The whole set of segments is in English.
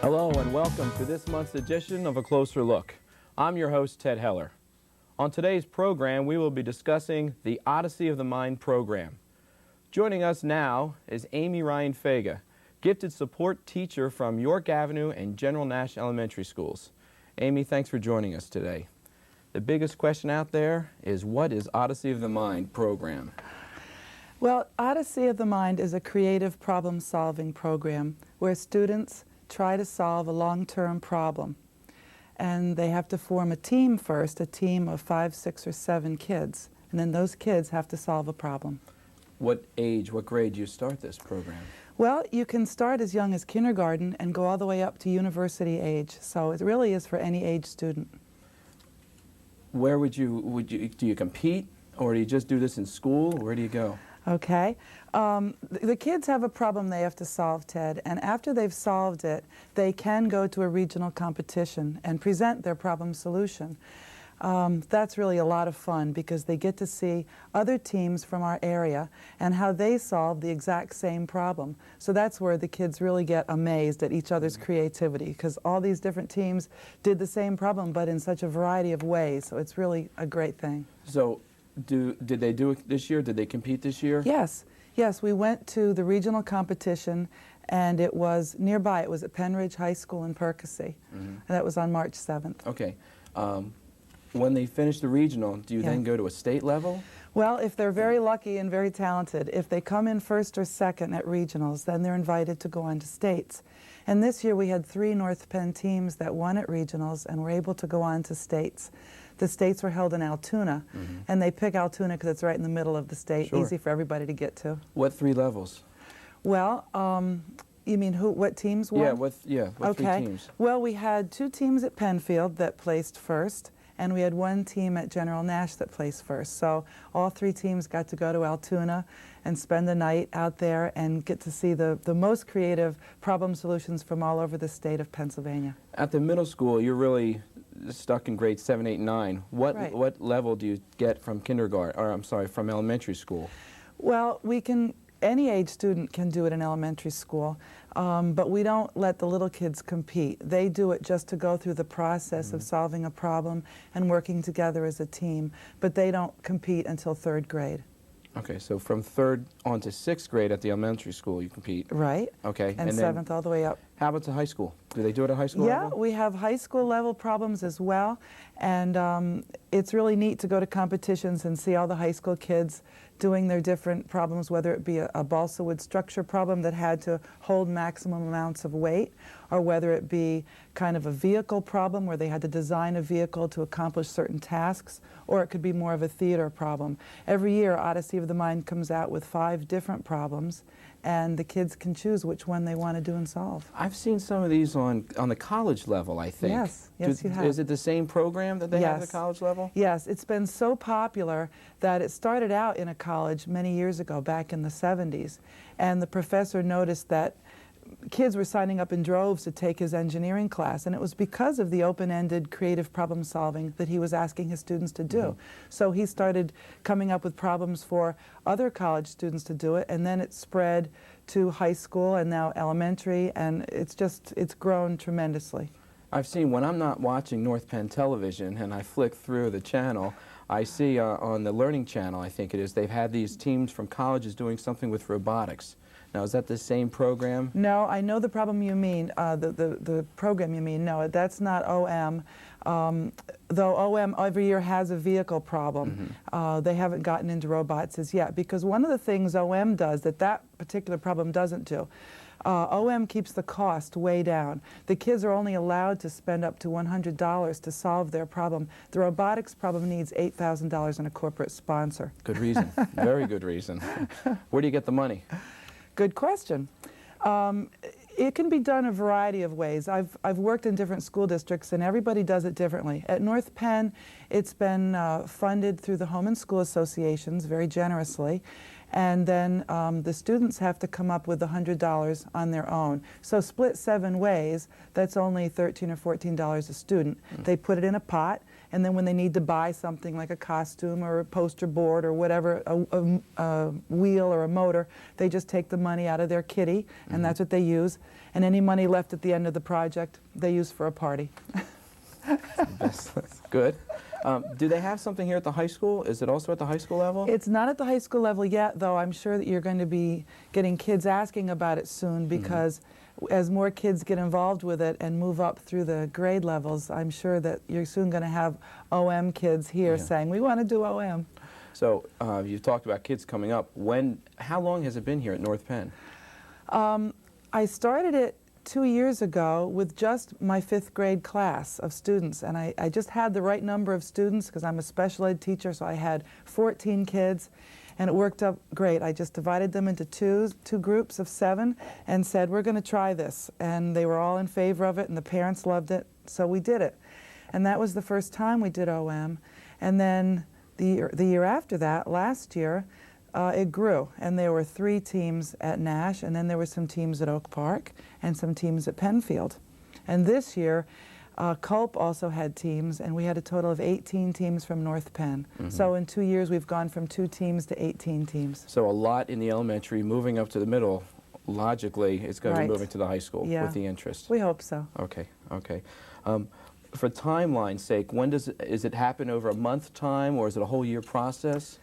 Hello and welcome to this month's edition of A Closer Look. I'm your host, Ted Heller. On today's program, we will be discussing the Odyssey of the Mind program. Joining us now is Amy Ryan Fega, gifted support teacher from York Avenue and General Nash Elementary Schools. Amy, thanks for joining us today. The biggest question out there is, what is Odyssey of the Mind program? Well, Odyssey of the Mind is a creative problem-solving program where students try to solve a long-term problem. And they have to form a team first, a team of 5, 6, or 7 kids. And then those kids have to solve a problem. What age, what grade do you start this program? Well, you can start as young as kindergarten and go all the way up to university age. So it really is for any age student. Where do you compete, or do you just do this in school? Where do you go? Okay. The kids have a problem they have to solve, Ted, and after they've solved it, they can go to a regional competition and present their problem solution. That's really a lot of fun because they get to see other teams from our area and how they solve the exact same problem. So that's where the kids really get amazed at each other's creativity, because all these different teams did the same problem but in such a variety of ways. So it's really a great thing. So did they do it this year? Did they compete this year? Yes. Yes, we went to the regional competition, and it was nearby. It was at Penridge High School in Percy. And that was on March 7th. Okay. When they finish the regional, do you then go to a state level? Well, if they're very lucky and very talented, if they come in first or second at regionals, then they're invited to go on to states. And this year we had 3 North Penn teams that won at regionals and were able to go on to states. The states were held in Altoona, and they pick Altoona because it's right in the middle of the state, easy for everybody to get to. What 3 levels? Well, you mean what teams won? Yeah, what 3 teams? Well, we had 2 teams at Penfield that placed first, and we had 1 team at General Nash that placed first. So all 3 teams got to go to Altoona and spend the night out there and get to see the most creative problem solutions from all over the state of Pennsylvania. At the middle school, you're really stuck in grades 7, 8, 9. What level do you get from kindergarten, or I'm sorry, from elementary school? Well, any age student can do it in elementary school, but we don't let the little kids compete. They do it just to go through the process of solving a problem and working together as a team, but they don't compete until 3rd grade. Okay, so from 3rd on to 6th grade at the elementary school you compete. Right. Okay. And 7th all the way up. How about the high school? Do they do it at high school level? Yeah, we have high school level problems as well, and it's really neat to go to competitions and see all the high school kids doing their different problems, whether it be a balsa wood structure problem that had to hold maximum amounts of weight, or whether it be kind of a vehicle problem where they had to design a vehicle to accomplish certain tasks, or it could be more of a theater problem. Every year, Odyssey of the Mind comes out with 5 different problems, and the kids can choose which one they want to do and solve. I've seen some of these on the college level, I think. Yes, you have. Is it the same program that they have at the college level? Yes, it's been so popular that it started out in a college many years ago, back in the 70s, and the professor noticed that kids were signing up in droves to take his engineering class, and it was because of the open-ended creative problem solving that he was asking his students to do. So he started coming up with problems for other college students to do it, and then it spread to high school and now elementary, and it's grown tremendously. I've seen, when I'm not watching North Penn television and I flick through the channel, I see on the Learning Channel, I think it is, they've had these teams from colleges doing something with robotics. Now, is that the same program? No, I know the problem you mean, the program you mean. No, that's not OM. Though OM every year has a vehicle problem. They haven't gotten into robots as yet, because one of the things OM does that particular problem doesn't do, OM keeps the cost way down. The kids are only allowed to spend up to $100 to solve their problem. The robotics problem needs $8,000 and a corporate sponsor. Good reason. Very good reason. Where do you get the money? Good question. It can be done a variety of ways. I've worked in different school districts, and everybody does it differently. At North Penn, it's been funded through the Home and School Associations very generously, and then the students have to come up with $100 on their own. So split 7 ways, that's only $13 or $14 a student. They put it in a pot, and then when they need to buy something like a costume or a poster board or whatever, a wheel or a motor, they just take the money out of their kitty, and that's what they use. And any money left at the end of the project, they use for a party. That's good. Do they have something here at the high school? Is it also at the high school level? It's not at the high school level yet, though I'm sure that you're going to be getting kids asking about it soon, because as more kids get involved with it and move up through the grade levels, I'm sure that you're soon going to have OM kids here saying, we want to do OM. So you've talked about kids coming up. How long has it been here at North Penn? I started it 2 years ago with just my 5th grade class of students, and I just had the right number of students because I'm a special ed teacher, so I had 14 kids, and it worked out great. I just divided them into two groups of 7 and said, we're going to try this, and they were all in favor of it, and the parents loved it, so we did it. And that was the first time we did OM. And then the year after that, last year, it grew, and there were 3 teams at Nash, and then there were some teams at Oak Park and some teams at Penfield. And this year, Culp also had teams, and we had a total of 18 teams from North Penn. So in 2 years, we've gone from 2 teams to 18 teams. So a lot in the elementary, moving up to the middle, logically, it's going to be moving to the high school with the interest. We hope so. Okay, okay. For timeline's sake, when does it happen over a month time, or is it a whole year process?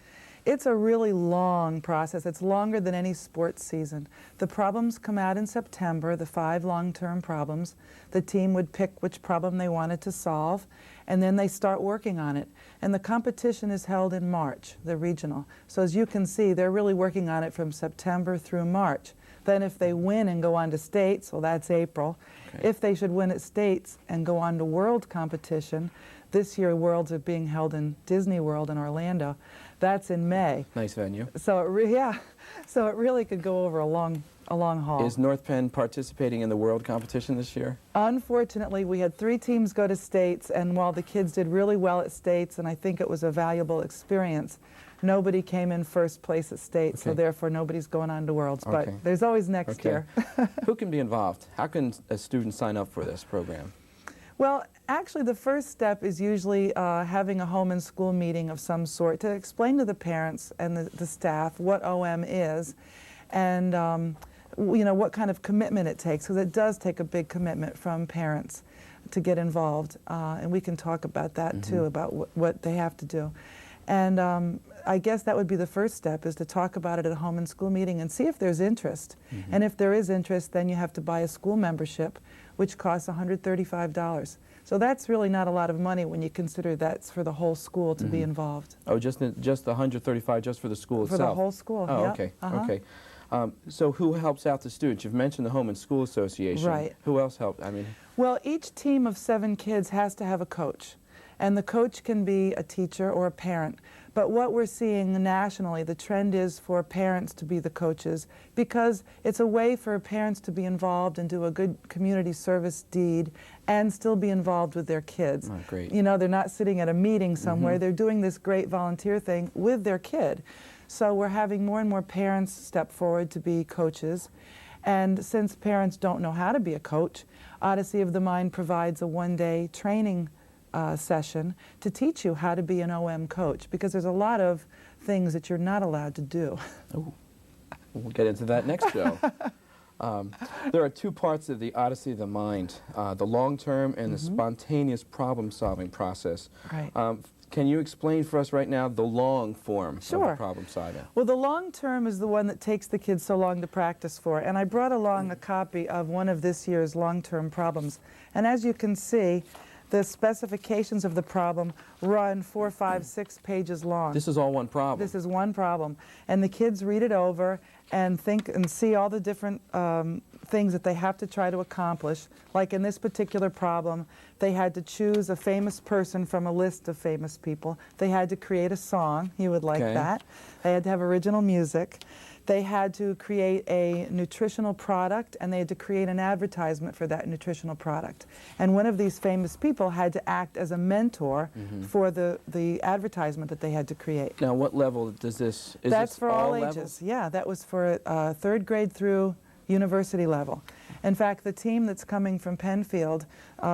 It's a really long process. It's longer than any sports season. The problems come out in September, the 5 long-term problems. The team would pick which problem they wanted to solve, and then they start working on it. And the competition is held in March, the regional. So as you can see, they're really working on it from September through March. Then if they win and go on to states, well, that's April. Okay. If they should win at states and go on to world competition, this year Worlds are being held in Disney World in Orlando. That's in May. Nice venue. So so it really could go over a long haul. Is North Penn participating in the world competition this year? Unfortunately, we had 3 teams go to states, and while the kids did really well at states, and I think it was a valuable experience, nobody came in first place at states, so therefore nobody's going on to Worlds. But there's always next year. Who can be involved? How can a student sign up for this program? Well, actually, the first step is usually having a home and school meeting of some sort to explain to the parents and the staff what OM is, and you know, what kind of commitment it takes, because it does take a big commitment from parents to get involved, and we can talk about that too, about what they have to do. And I guess that would be the first step, is to talk about it at a home and school meeting and see if there's interest. And if there is interest, then you have to buy a school membership, which costs $135. So that's really not a lot of money when you consider that's for the whole school to be involved. Oh, just the $135 just for the school itself? For the whole school, oh, okay, okay. So who helps out the students? You've mentioned the Home and School Association. Right. Who else helps? I mean, well, each team of 7 kids has to have a coach. And the coach can be a teacher or a parent. But what we're seeing nationally, the trend is for parents to be the coaches, because it's a way for parents to be involved and do a good community service deed and still be involved with their kids. Oh, great. You know, they're not sitting at a meeting somewhere. They're doing this great volunteer thing with their kid. So we're having more and more parents step forward to be coaches. And since parents don't know how to be a coach, Odyssey of the Mind provides a one-day training session to teach you how to be an OM coach, because there's a lot of things that you're not allowed to do. Oh, we'll get into that next show. There are 2 parts of the Odyssey of the Mind, the long-term and the spontaneous problem-solving process. Right. Can you explain for us right now the long form of the problem solving? Well, the long term is the one that takes the kids so long to practice for, and I brought along a copy of one of this year's long-term problems. And as you can see, the specifications of the problem run 4, 5, 6 pages long. This is all one problem? This is one problem. And the kids read it over and think and see all the different things that they have to try to accomplish. Like in this particular problem, they had to choose a famous person from a list of famous people. They had to create a song. You would like that. They had to have original music. They had to create a nutritional product, and they had to create an advertisement for that nutritional product. And one of these famous people had to act as a mentor for the advertisement that they had to create. Now, what level does this? That's this for all levels? ages. Yeah, that was for 3rd grade through university level. In fact, the team that's coming from Penfield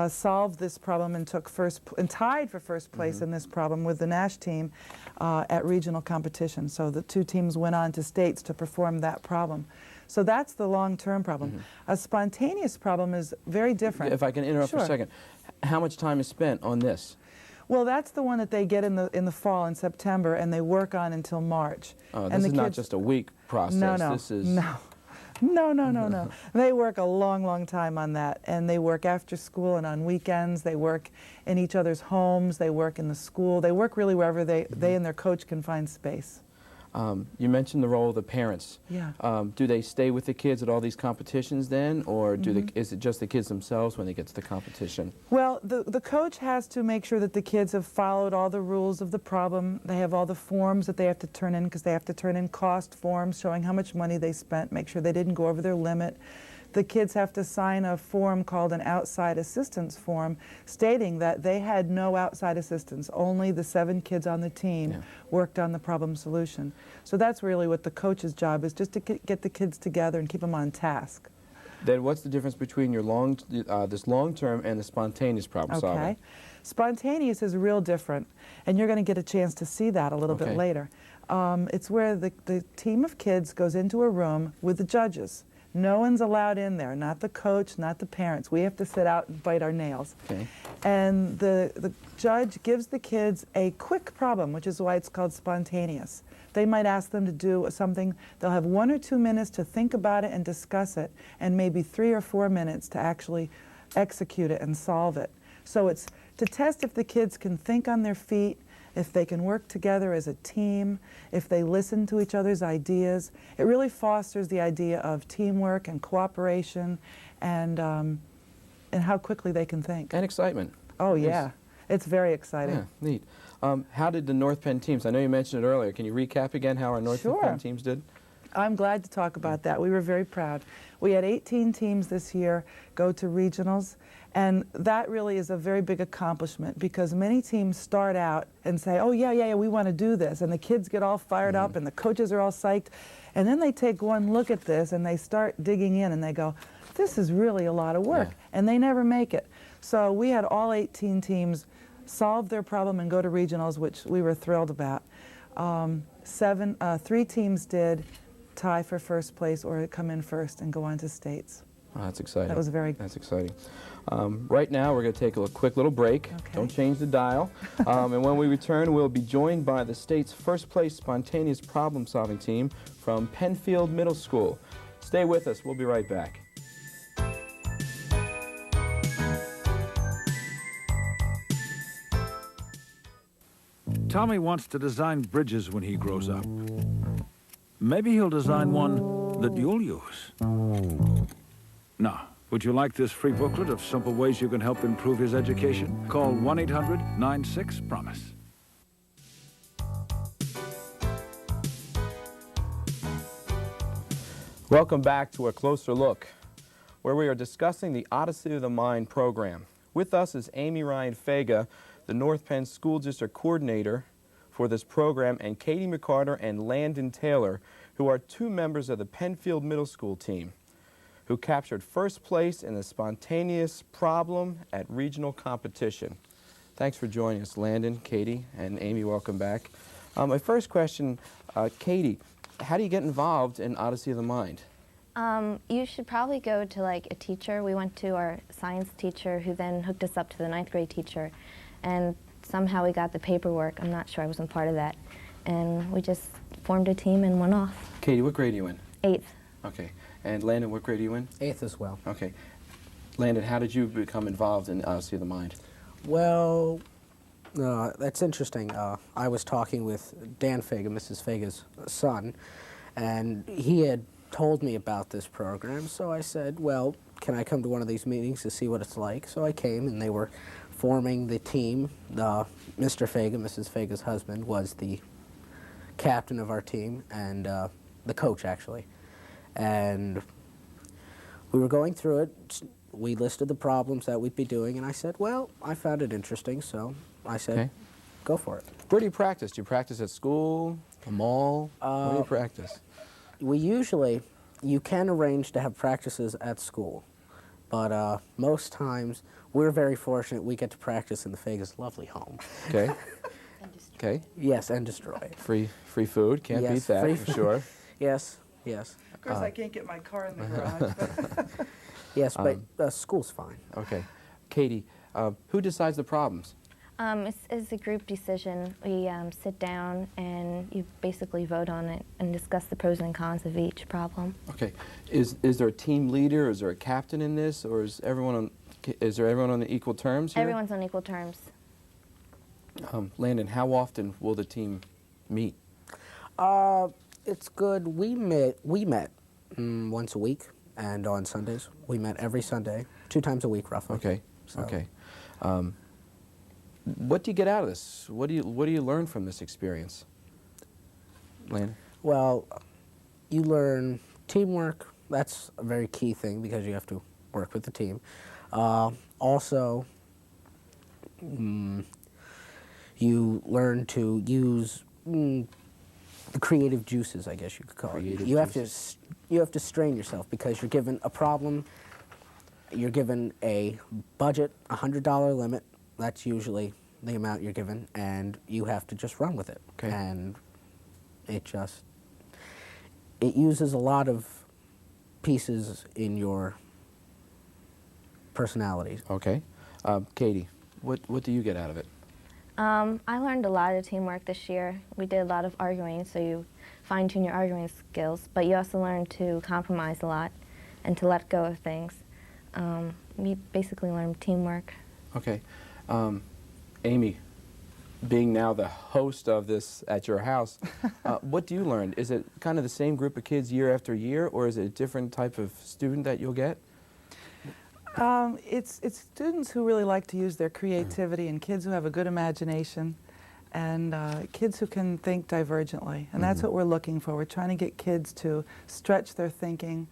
solved this problem and tied for first place in this problem with the Nash team at regional competition. So the two teams went on to states to perform that problem. So that's the long-term problem. A spontaneous problem is very different. If I can interrupt for a second, how much time is spent on this? Well, that's the one that they get in the fall in September, and they work on until March. Oh, this is not just a week process. No. This is... No. They work a long, long time on that, and they work after school and on weekends. They work in each other's homes. They work in the school. They work really wherever they and their coach can find space. You mentioned the role of the parents. Yeah. Do they stay with the kids at all these competitions then, or is it just the kids themselves when they get to the competition? Well, the coach has to make sure that the kids have followed all the rules of the problem. They have all the forms that they have to turn in, because they have to turn in cost forms showing how much money they spent, make sure they didn't go over their limit. The kids have to sign a form called an outside assistance form stating that they had no outside assistance. Only the 7 kids on the team worked on the problem solution. So that's really what the coach's job is, just to get the kids together and keep them on task. Then what's the difference between your this long-term and the spontaneous problem solving? Okay. Spontaneous is real different, and you're going to get a chance to see that a little bit later. It's where the team of kids goes into a room with the judges. No one's allowed in there, not the coach, not the parents. We have to sit out and bite our nails. Okay. And the judge gives the kids a quick problem, which is why it's called spontaneous. They might ask them to do something. They'll have 1 or 2 minutes to think about it and discuss it, and maybe 3 or 4 minutes to actually execute it and solve it. So it's to test if the kids can think on their feet, if they can work together as a team, if they listen to each other's ideas. It really fosters the idea of teamwork and cooperation and how quickly they can think. And excitement. Oh, yeah. It's very exciting. Yeah, neat. How did the North Penn teams, I know you mentioned it earlier, can you recap again how our North Penn teams did? I'm glad to talk about that. We were very proud. We had 18 teams this year go to regionals, and that really is a very big accomplishment, because many teams start out and say, oh, yeah, we want to do this, and the kids get all fired up and the coaches are all psyched, and then they take one look at this and they start digging in and they go, this is really a lot of work, and they never make it. So we had all 18 teams solve their problem and go to regionals, which we were thrilled about. 3 teams did tie for first place or come in first and go on to states. Oh, that's exciting. That was very good. That's exciting. Right now, we're going to take a quick little break. Okay. Don't change the dial. And when we return, we'll be joined by the state's first place spontaneous problem-solving team from Penfield Middle School. Stay with us. We'll be right back. Tommy wants to design bridges when he grows up. Maybe he'll design one that you'll use. Now, would you like this free booklet of simple ways you can help improve his education? Call 1-800-96-PROMISE. Welcome back to A Closer Look, where we are discussing the Odyssey of the Mind program. With us is Amy Ryan Fega, the North Penn School District Coordinator for this program, and Katie McCarter and Landon Taylor, who are 2 members of the Penfield Middle School team, who captured first place in the spontaneous problem at regional competition. Thanks for joining us, Landon, Katie, and Amy. Welcome back. My first question, Katie, how do you get involved in Odyssey of the Mind? You should probably go to like a teacher. We went to our science teacher, who then hooked us up to the 9th grade teacher, and somehow we got the paperwork. I'm not sure, I wasn't part of that. And we just formed a team and went off. Katie, what grade are you in? 8th. Okay. And Landon, what grade are you in? 8th as well. Okay. Landon, how did you become involved in Odyssey of the Mind? Well, that's interesting. I was talking with Dan Fega, Mrs. Fega's son, and he had told me about this program, so I said, well, can I come to one of these meetings to see what it's like? So I came, and they were forming the team. Mr. Fega, Mrs. Fega's husband, was the captain of our team, and the coach, actually. And we were going through it. We listed the problems that we'd be doing, and I said, well, I found it interesting, so I said, go for it. Where do you practice? Do you practice at school, a mall? Where do you practice? We usually, You can arrange to have practices at school, but most times we're very fortunate we get to practice in the Fega's lovely home. Okay. Okay. Yes, and destroy it. Free food. Can't Yes, beat that free for sure. Yes, yes. Of course, I can't get my car in the garage. But Yes, but school's fine. Okay. Katie, who decides the problems? It's a group decision. We sit down and you basically vote on it and discuss the pros and cons of each problem. Okay. Is there a team leader? Is there a captain in this, or is there everyone on the equal terms here? Everyone's on equal terms. Landon, how often will the team meet? It's good. We met once a week, and on Sundays. We met every Sunday, 2 times a week, roughly. Okay. So. Okay. What do you get out of this? What do you learn from this experience, Landon? Well, you learn teamwork. That's a very key thing because you have to work with the team. Also, you learn to use the creative juices, I guess you could call it. You have to strain yourself because you're given a problem. You're given a budget, $100 limit. That's usually the amount you're given, and you have to just run with it. Okay. And it uses a lot of pieces in your personalities. Okay. Katie, what do you get out of it? I learned a lot of teamwork this year. We did a lot of arguing, so you fine-tune your arguing skills, but you also learn to compromise a lot and to let go of things. We basically learned teamwork. Okay. Amy, being now the host of this at your house, what do you learn? Is it kind of the same group of kids year after year, or is it a different type of student that you'll get? It's students who really like to use their creativity and kids who have a good imagination and kids who can think divergently. And that's what we're looking for. We're trying to get kids to stretch their thinking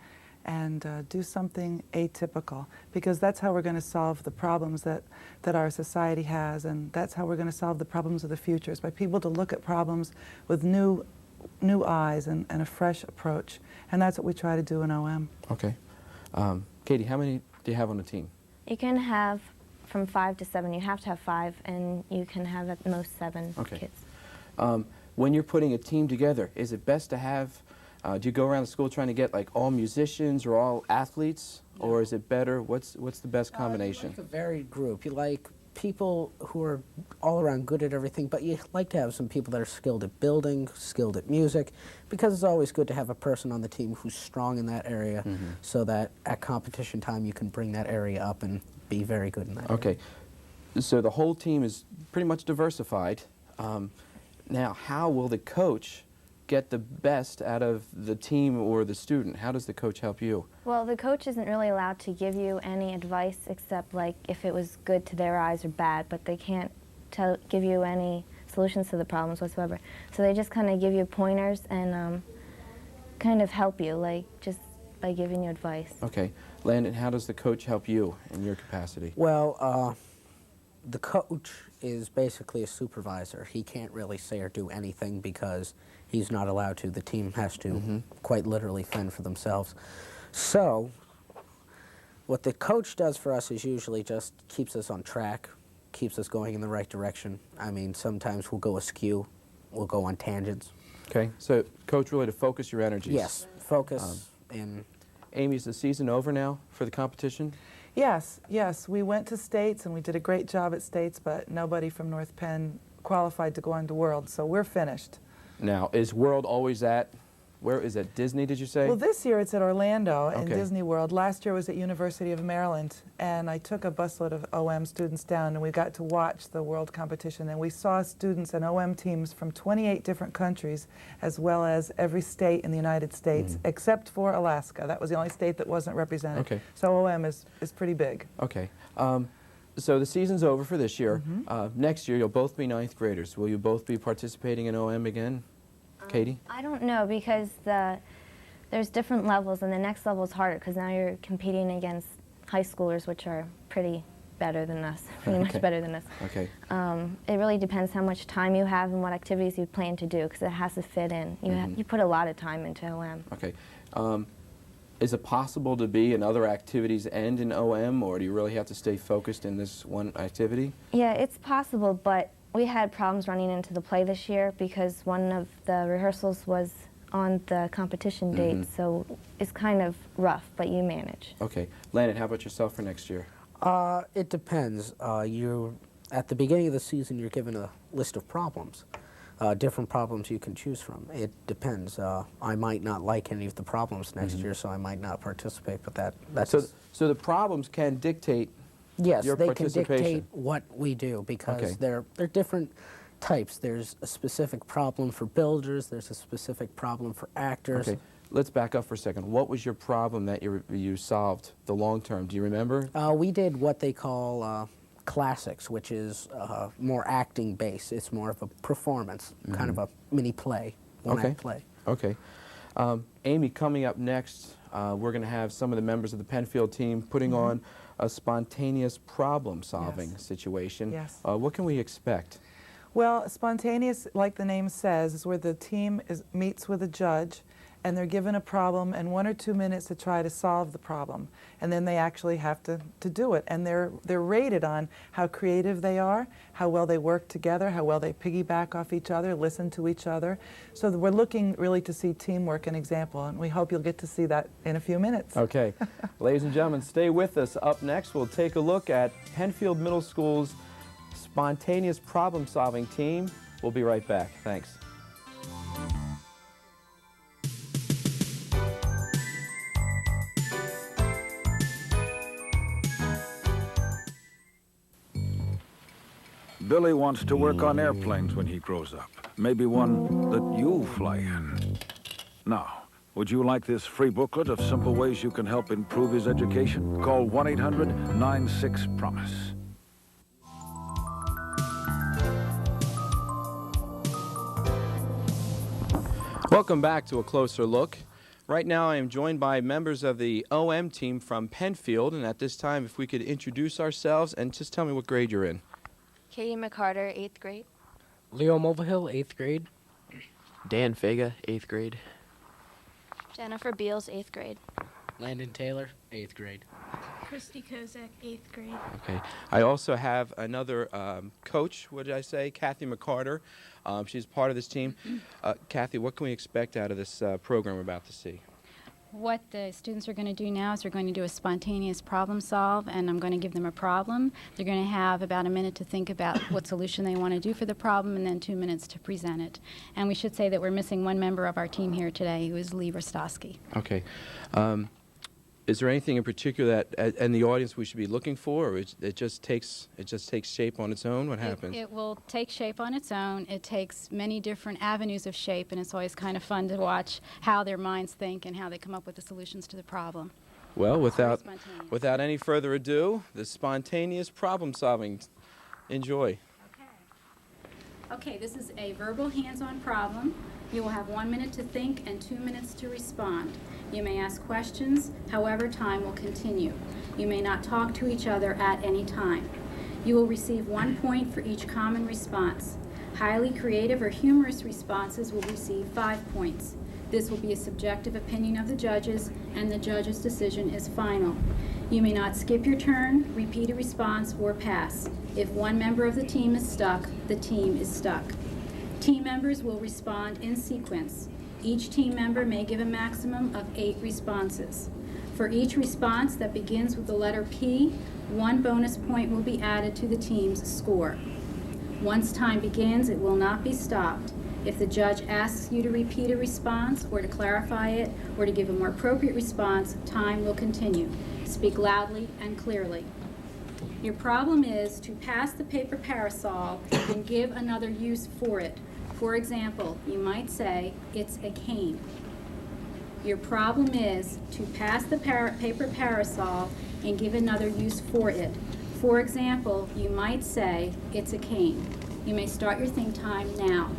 and do something atypical, because that's how we're going to solve the problems that our society has, and that's how we're going to solve the problems of the future, is by people to look at problems with new eyes and a fresh approach. And that's what we try to do in OM. Okay. Katie, how many do you have on the team? You can have from 5 to 7. You have to have 5, and you can have at most 7 kids. When you're putting a team together, is it best to have, do you go around the school trying to get like all musicians or all athletes, or is it better, what's the best combination? You like a varied group. You like people who are all around good at everything, but you like to have some people that are skilled at building, skilled at music, because it's always good to have a person on the team who's strong in that area, so that at competition time you can bring that area up and be very good in that area. So the whole team is pretty much diversified. Now, how will the coach get the best out of the team or the student? How does the coach help you? Well, the coach isn't really allowed to give you any advice except like if it was good to their eyes or bad, but they can't give you any solutions to the problems whatsoever. So they just kind of give you pointers and kind of help you, like just by giving you advice. Okay. Landon, how does the coach help you in your capacity? Well, the coach is basically a supervisor. He can't really say or do anything because he's not allowed to. The team has to quite literally fend for themselves. So what the coach does for us is usually just keeps us on track, keeps us going in the right direction. I mean, sometimes we'll go askew, we'll go on tangents. Okay, so coach really to focus your energies. Yes, focus in... Amy, is the season over now for the competition? Yes, yes. We went to States and we did a great job at States, but nobody from North Penn qualified to go on to World, so we're finished. Now, is World always at, where is it, Disney, did you say? Well, this year it's at Orlando in Okay. Disney World. Last year was at University of Maryland, and I took a busload of OM students down, and we got to watch the World competition, and we saw students and OM teams from 28 different countries, as well as every state in the United States, except for Alaska. That was the only state that wasn't represented. Okay. So OM is pretty big. Okay. So the season's over for this year. Next year, you'll both be 9th graders. Will you both be participating in OM again? Katie? I don't know, because there's different levels, and the next level is harder because now you're competing against high schoolers, which are pretty better than us, pretty much better than us. Okay. It really depends how much time you have and what activities you plan to do, because it has to fit in. You put a lot of time into OM. Okay. Is it possible to be in other activities and in OM, or do you really have to stay focused in this one activity? Yeah, it's possible, but we had problems running into the play this year because one of the rehearsals was on the competition date, so it's kind of rough, but you manage. Okay. Landon, how about yourself for next year? It depends. At the beginning of the season, you're given a list of problems, different problems you can choose from. It depends. I might not like any of the problems next year, so I might not participate, but that's... So the problems can dictate Yes, your they can participation. dictate what we do because Okay. they're different types. There's a specific problem for builders, there's a specific problem for actors. Okay. Let's back up for a second. What was your problem that you solved the long term? Do you remember? We did what they call classics, which is more acting based. It's more of a performance, kind of a mini play, one-act play. Okay. Amy, coming up next, we're going to have some of the members of the Penfield team putting on a spontaneous problem-solving situation. Yes. What can we expect? Well, spontaneous, like the name says, is where the team meets with a judge and they're given a problem and 1 or 2 minutes to try to solve the problem. And then they actually have to do it. And they're rated on how creative they are, how well they work together, how well they piggyback off each other, listen to each other. So we're looking really to see teamwork and example, and we hope you'll get to see that in a few minutes. Okay. Ladies and gentlemen, stay with us. Up next, we'll take a look at Penfield Middle School's spontaneous problem-solving team. We'll be right back. Thanks. Billy wants to work on airplanes when he grows up. Maybe one that you'll fly in. Now, would you like this free booklet of simple ways you can help improve his education? Call 1-800-96-PROMISE. Welcome back to A Closer Look. Right now I am joined by members of the OM team from Penfield, and at this time if we could introduce ourselves and just tell me what grade you're in. Katie McCarter, 8th grade. Leo Mulvihill, 8th grade. Dan Fega, 8th grade. Jennifer Beals, 8th grade. Landon Taylor, 8th grade. Christy Kozak, 8th grade. Okay. I also have another coach, what did I say, Kathy McCarter. She's part of this team. Kathy, what can we expect out of this program we're about to see? What the students are going to do now is they're going to do a spontaneous problem solve, and I'm going to give them a problem. They're going to have about a minute to think about what solution they want to do for the problem, and then 2 minutes to present it. And we should say that we're missing one member of our team here today, who is Lee Rostowski. Okay. Is there anything in particular that in the audience we should be looking for, or it just takes shape on its own? What happens? It will take shape on its own. It takes many different avenues of shape, and it's always kind of fun to watch how their minds think and how they come up with the solutions to the problem. Well, without any further ado, the spontaneous problem solving. Enjoy. Okay, this is a verbal hands-on problem. You will have 1 minute to think and 2 minutes to respond. You may ask questions, however, time will continue. You may not talk to each other at any time. You will receive 1 point for each common response. Highly creative or humorous responses will receive 5 points. This will be a subjective opinion of the judges, and the judge's decision is final. You may not skip your turn, repeat a response, or pass. If one member of the team is stuck, the team is stuck. Team members will respond in sequence. Each team member may give a maximum of 8 responses. For each response that begins with the letter P, 1 bonus point will be added to the team's score. Once time begins, it will not be stopped. If the judge asks you to repeat a response or to clarify it or to give a more appropriate response, time will continue. Speak loudly and clearly. Your problem is to pass the paper parasol and give another use for it. For example, you might say, it's a cane. Your problem is to pass the paper parasol and give another use for it. For example, you might say, it's a cane. You may start your think time now.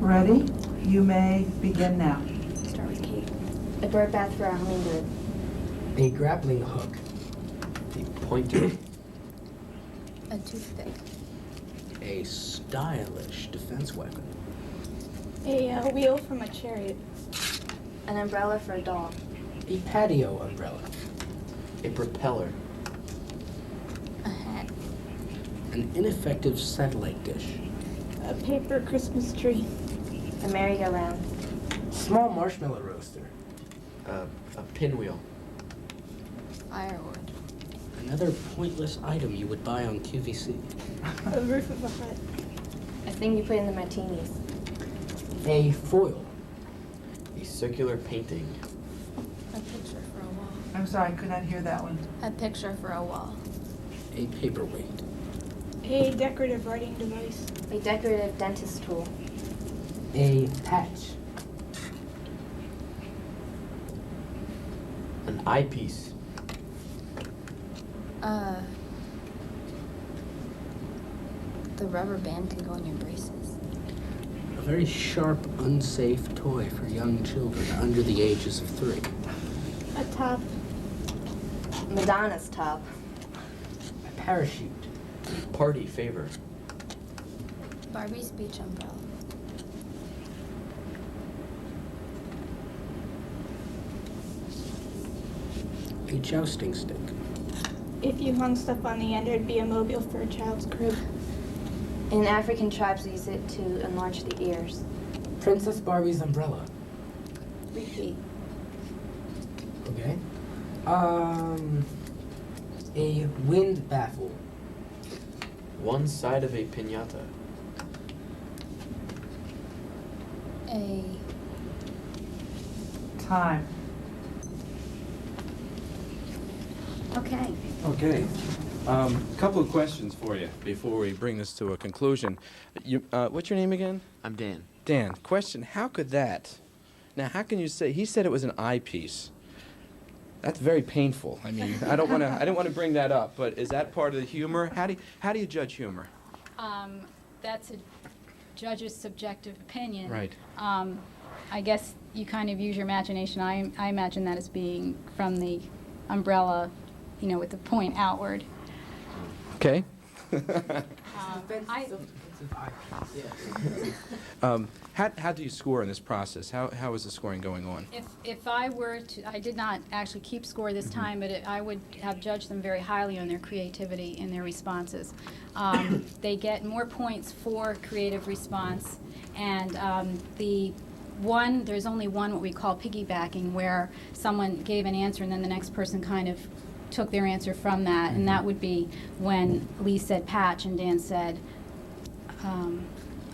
Ready? You may begin now. Start with Kate. A bird bath for a hummingbird. A grappling hook. A pointer. A toothpick. A stylish defense weapon. A wheel from a chariot. An umbrella for a dog. A patio umbrella. A propeller. A hat. An ineffective satellite dish. A paper Christmas tree. A merry-go-round. Small marshmallow roaster. A pinwheel. Firewood. Another pointless item you would buy on QVC. The roof of a hut. A thing you put in the martinis. A foil. A circular painting. A picture for a wall. I'm sorry, I could not hear that one. A picture for a wall. A paperweight. A decorative writing device. A decorative dentist tool. A patch. An eyepiece. The rubber band can go in your braces. A very sharp, unsafe toy for young children under the ages of 3. A top. Madonna's top. A parachute. Party favor. Barbie's beach umbrella. A jousting stick. If you hung stuff on the end, it'd be a mobile for a child's crib. In African tribes, we use it to enlarge the ears. Princess Barbie's umbrella. Repeat. Okay. A wind baffle. One side of a piñata. A Time. okay. Okay. Couple of questions for you before we bring this to a conclusion. What's your name again? I'm Dan. Dan. Question: how could that? Now, how can you say he said it was an eyepiece? That's very painful. I mean, I didn't want to bring that up, but is that part of the humor? How do you judge humor? That's a judge's subjective opinion. Right. I guess you kind of use your imagination. I imagine that as being from the umbrella, with the point outward. Okay. How do you score in this process? How is the scoring going on? If I were to, I did not actually keep score this time, but I would have judged them very highly on their creativity in their responses. They get more points for creative response, and there's only one what we call piggybacking, where someone gave an answer and then the next person kind of took their answer from that, and that would be when Lee said patch and Dan said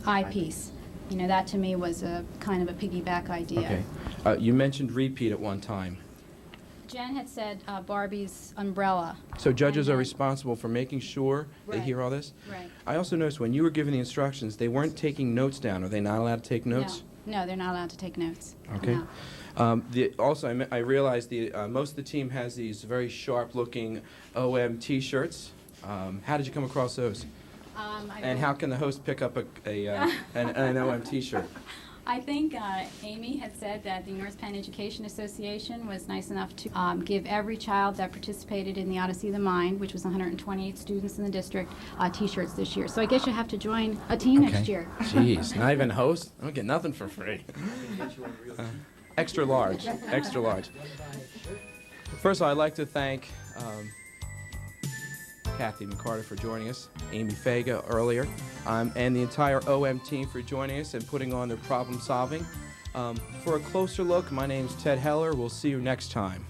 eyepiece. That to me was a kind of a piggyback idea. Okay. You mentioned repeat at one time. Jen had said Barbie's umbrella. So judges are responsible for making sure they Right. hear all this? Right. I also noticed when you were giving the instructions, they weren't taking notes down. Are they not allowed to take notes? No, they're not allowed to take notes. Okay. No. Also, I realized most of the team has these very sharp-looking OM T-shirts. How did you come across those? And how can the host pick up an OM T-shirt? I think Amy had said that the North Penn Education Association was nice enough to give every child that participated in the Odyssey of the Mind, which was 128 students in the district, T-shirts this year. So I guess you have to join a team next year. Jeez, not even host? I don't get nothing for free. Extra large, extra large. First of all, I'd like to thank Kathy McCarter for joining us, Amy Fega earlier, and the entire OM team for joining us and putting on their problem solving. For a closer look, my name's Ted Heller. We'll see you next time.